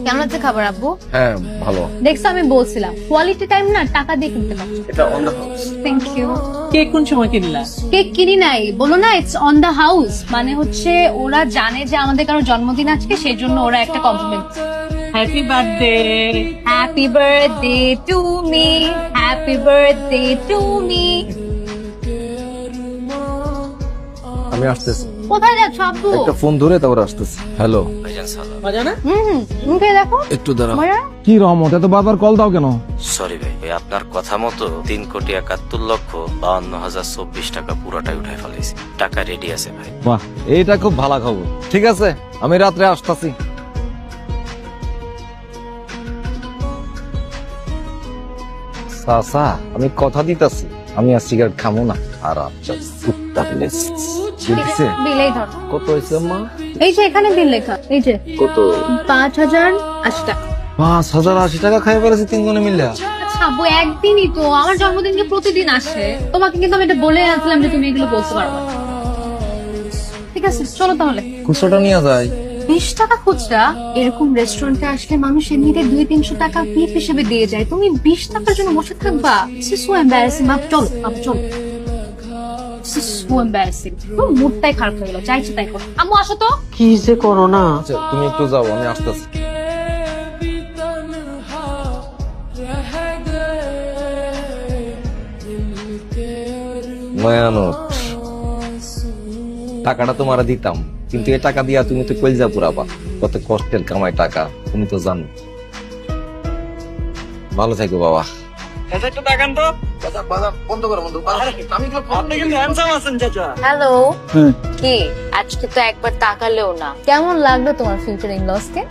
কেমন আছে খাবার আব্বু? হ্যাঁ ভালো। দেখছো আমি বলছিলাম কোয়ালিটি টাইম না টাকা দিয়ে কিনতে পারছো। এটা on the house. Thank you. Cake কোন সময় কিনলা? কেক কিনি নাই, বলো না ইটস অন দ্য হাউস, মানে হচ্ছে ওরা জানে যে আমাদের কারো জন্মদিন আজকে, সেই জন্য ওরা একটা compliment. Happy birthday. Happy birthday to me, happy birthday to me. আমি আসতেছি। কোথায় যাচ্ছ আব্বু? একটা ফোন ধরে তারপর আসতেছি। হ্যালো। মজা না? মুখে দেখো একটু দাঁড়াও। মজা? কি রহমত, এত বারবার কল দাও কেন? সরি ভাই, ওই আপনার কথা মতো 3,71,52,024 টাকা পুরোটাই উঠাই ফেলেছি। টাকা রেডি আছে ভাই। বাহ, এইটা খুব ভালো খবর। ঠিক আছে, আমি রাত্রে আসতেছি। সাসা, আমি কথা দিতাছি আমি আর সিগারেট খামো না। আর আচ্ছা কুত্তা প্লেস দেখছে বিলেই ধর। কত হয়েছে মা? এই যে এখানে বিল লেখা, এই যে কত? 5,080 টাকা। 5,080 টাকা খাই পেরেছি তিনজনে মিলে। আচ্ছা আব্বু, একদিনই তো, আমার জন্মদিন কি প্রতিদিন আসে? তোমাকে কিন্তু আমি এটা বলে আসলাম যে তুমি এগুলো বলতে পারবে না। ঠিক আছে চলো তাহলে। খুচরাটা নিয়ে যাই। 20 টাকা খুচরা? এরকম রেস্টুরেন্টে আসলে মানুষ এমনিতে 200-300 টাকা টিপ হিসেবে দিয়ে যায়, তুমি 20 টাকার জন্য বসে থাকবা? So embarrassing. চলো চলো, সো এম্বারাসিং। মুডটাই খারাপ হয়ে গেল, চাইছি তাই করো। আম্মু আসো তো। কি যে করো না। আচ্ছা তুমি একটু যাও, আমি আসতেছি। মায়ানট, টাকাটা তোমার দিতাম, কিন্তু এই টাকা দিয়া তুমি তো কইজা পুরাবা। কত কষ্টের কামাই টাকা, তুমি তো জানো। ভালো থাকো বাবা। একটু তাকান তো। বন্ধ করো বন্ধু। আপনি কিন্তু হ্যান্ডসাম আছেন চাচা। হ্যালো। কি আজকে তো একবার তাকালেও না। কেমন লাগলো তোমার ফিউচার ইন লস কে?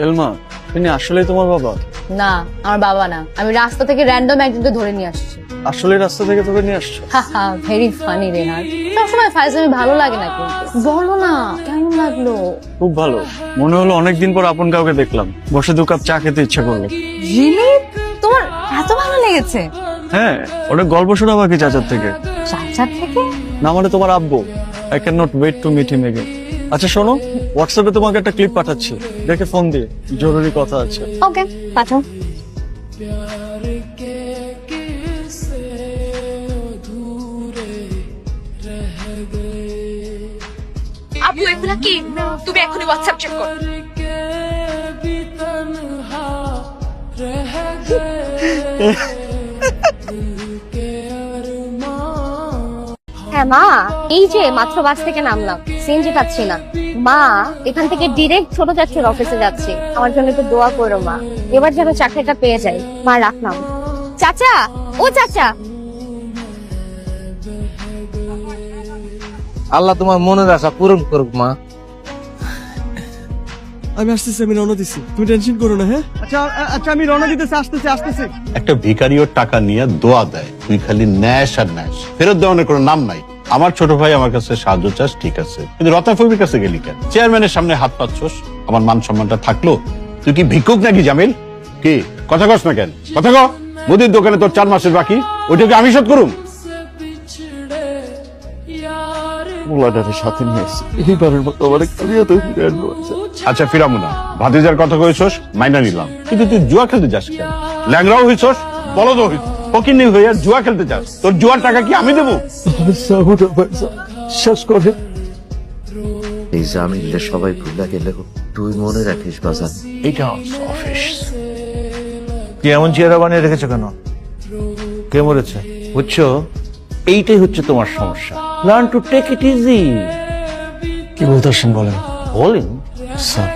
এলমা, তিনি আসলে তোমার বাবা? না, আমার বাবা না, আমি রাস্তা থেকে র্যান্ডম একজনকে ধরে নিয়ে আসছি। আসলে রাস্তা থেকে তোকে নিয়ে আসছো? হাহা, ভেরি ফানি রেহান। সবসময় ফাইজলামি ভালো লাগে না, কিন্তু বলো না কেমন লাগলো? খুব ভালো। মনে হলো অনেকদিন পর আপন কাউকে দেখলাম। বসে 2 কাপ চা খেতে ইচ্ছা করলো। রিয়েলি? তোমার এত ভালো লেগেছে? হ্যাঁ, ওটা গল্প শোনা বাকি চাচার থেকে। চাচার থেকে? না মানে তোমার আব্বু। I can not wait to meet him again. আচ্ছা শোনো, হোয়াটসঅ্যাপে তোমাকে একটা ক্লিপ পাঠাচ্ছি, দেখে ফোন দিয়ে জরুরি কথা আছে। ওকে পাঠাও। আপু এগুলা কি? তুমি এখনই হোয়াটসঅ্যাপ চেক করো। হ্যাঁ মা, এই যে মাত্র বাস থেকে নামলাম, সিএনজি পাচ্ছি না। মা, এখান থেকে ডিরেক্ট ছোট চাচুর অফিসে যাচ্ছি, আমার জন্য একটু দোয়া করো মা, এবার যেন চাকরিটা পেয়ে যাই। মা রাখলাম। চাচা, ও চাচা। আল্লাহ তোমার মনের আশা পূরণ করুক মা। আমি আসতেছি, আমি রওনা দিচ্ছি, তুমি টেনশন করো না। হ্যাঁ আচ্ছা আচ্ছা, আমি রওনা দিতেছি, আসতেছি। একটা ভিখারিও টাকা নিয়ে দোয়া দেয়, তুই খালি ন্যাশ আর ন্যাশ, ফেরত দেওয়ার কোনো নাম নাই। আমার ছোট ভাই আমার কাছে সাহায্য চাস, ঠিক আছে, কিন্তু রতাফবির কাছে গেলি কেন? চেয়ারম্যানের সামনে হাত পাচ্ছস, আমার মান সম্মানটা থাকলো? তুই কি ভিক্ষুক নাকি জামিল? কি কথা কস না কেন? কথা ক। মুদির দোকানে তোর 4 মাসের বাকি, ওইটাকে আমি শোধ করুম? মোলাটারে সাথে নিয়ে আসছি, এইবারের মতো আমার ক্লিয়ার তো আচ্ছা ফিরামু না, ভাতিজার কথা কইছস, মাইনা নিলাম, কিন্তু তুই জুয়া খেলতে যাস কেন? ল্যাংরাও হইছস, বলদও হইছ, ফকিন্নি হইয়া জুয়া খেলতে যাস, তোর জুয়ার টাকা কি আমি দেবো? শেষ করে এই জামিনটা সবাই ভুলে গেলে তুই মনে রাখিস বাজান। এটা অফিস। কি এমন চেহারা বানিয়ে রেখেছো কেন? কে মরেছে? বুঝছো, এইটাই হচ্ছে তোমার সমস্যা। Learn to take it easy. কি বলতে আসছেন বলেন? বলেন স্যার।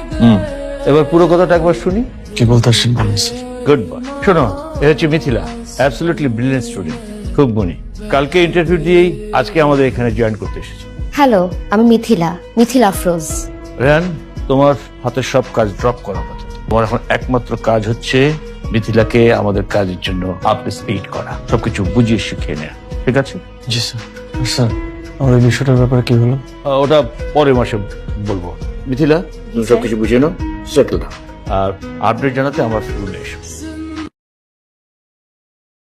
এবার পুরো কথাটা একবার শুনি। কি বলতে আসছেন বলেন স্যার। Good boy. শোনো, এ হচ্ছে মিথিলা, অ্যাবসলিউটলি ব্রিলিয়েন্ট স্টুডেন্ট, খুব গুণী। কালকে ইন্টারভিউ দিয়েই আজকে আমাদের এখানে জয়েন করতে এসেছে। হ্যালো, আমি মিথিলা আফরোজ। রেহান, তোমার হাতের সব কাজ ড্রপ করার কথা। তোমার এখন একমাত্র কাজ হচ্ছে মিথিলাকে আমাদের কাজের জন্য আপ টু স্পিড করা, সবকিছু বুঝিয়ে শিখিয়ে নেওয়া, ঠিক আছে? জি স্যার। স্যার, আমার এই বিষয়টার ব্যাপারে কি হলো? ওটা পরের মাসে বলবো। মিথিলা, তুমি সবকিছু বুঝে নাও, সেটেল নাও, আর আপডেট জানাতে আমার রুমে এসো।